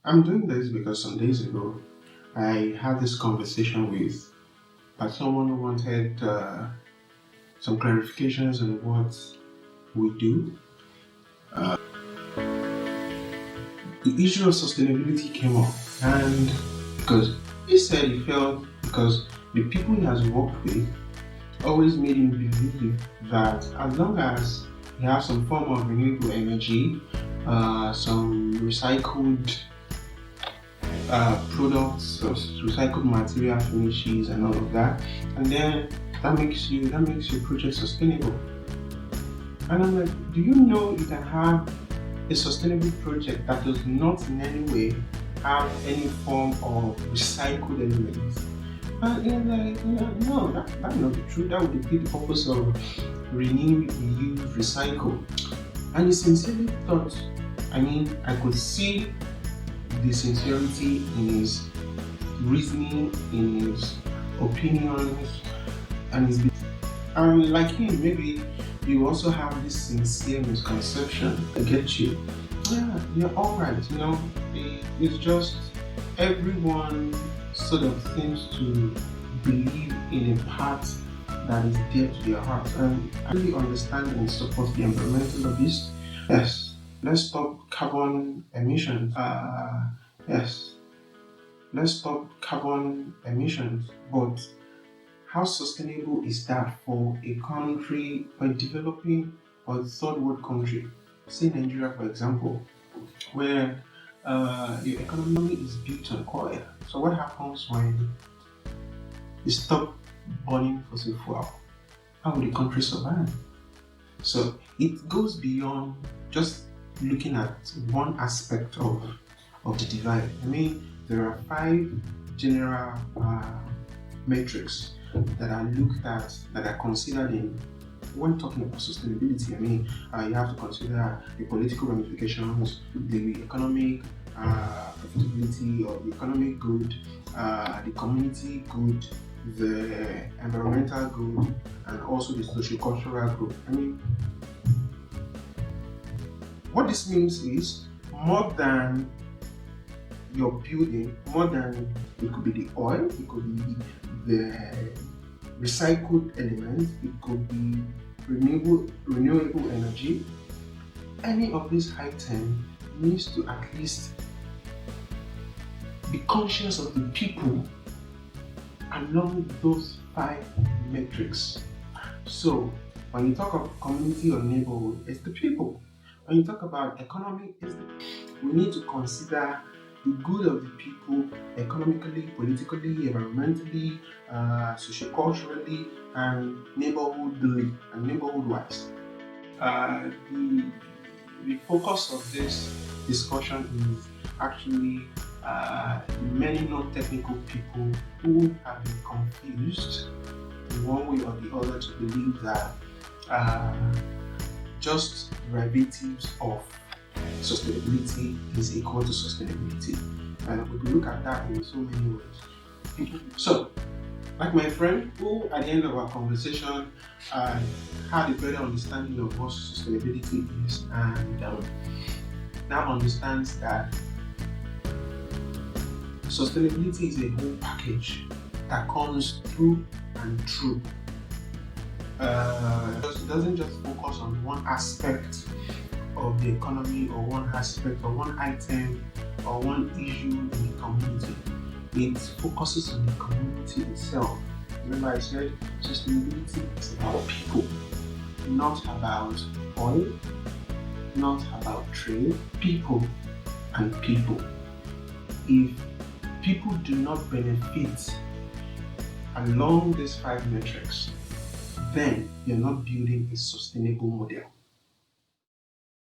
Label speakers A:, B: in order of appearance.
A: I'm doing this because some days ago I had this conversation with someone who wanted some clarifications on what we do. The issue of sustainability came up, and because he said he felt because the people he has worked with always made him believe that as long as you have some form of renewable energy, some recycled products, recycled material finishes, and all of that, and then that makes your project sustainable. And I'm like, do you know you can have a sustainable project that does not in any way have any form of recycled elements? And it's like, no, that's not the truth. That would defeat the purpose of renew, reuse, recycle. And he sincerely thought, I could see the sincerity in his reasoning, in his opinions, and his. And like him, maybe you also have this sincere misconception. I get you. Yeah, you're all right. It's just everyone sort of seems to believe in a part that is dear to their heart, and I really understand and support the environmental lobbies. Yes, let's stop carbon emissions. Yes, let's stop carbon emissions. But how sustainable is that for a country, for a developing or third world country? Say Nigeria, for example, where your economy is built on oil. So what happens when you stop burning fossil fuel? How will the country survive? So it goes beyond just looking at one aspect of the divide. There are five general metrics that are looked at, that are considered in when talking about sustainability. You have to consider the political ramifications, the economic profitability or the economic good, the community good, the environmental good, and also the socio-cultural good. What this means is more than your building, more than it could be the oil, it could be the recycled elements, it could be renewable energy. Any of these items needs to at least be conscious of the people along those five metrics. So when you talk of community or neighborhood, it's the people. When you talk about economy, we need to consider the good of the people economically, politically, environmentally, socioculturally, and neighborhoodly and neighborhood-wise. The focus of this discussion is actually many non-technical people who have been confused in one way or the other to believe that just derivatives of sustainability is equal to sustainability. And we can look at that in so many ways. So, like my friend who at the end of our conversation had a better understanding of what sustainability is, and now understands that sustainability is a whole package that comes through and through. It doesn't just focus on one aspect of the economy or one aspect or one item or one issue in the community. It focuses on the community itself. Remember I said sustainability is about people, not about oil, not about trade, people and people. If people do not benefit along these five metrics, then you're not building a sustainable model.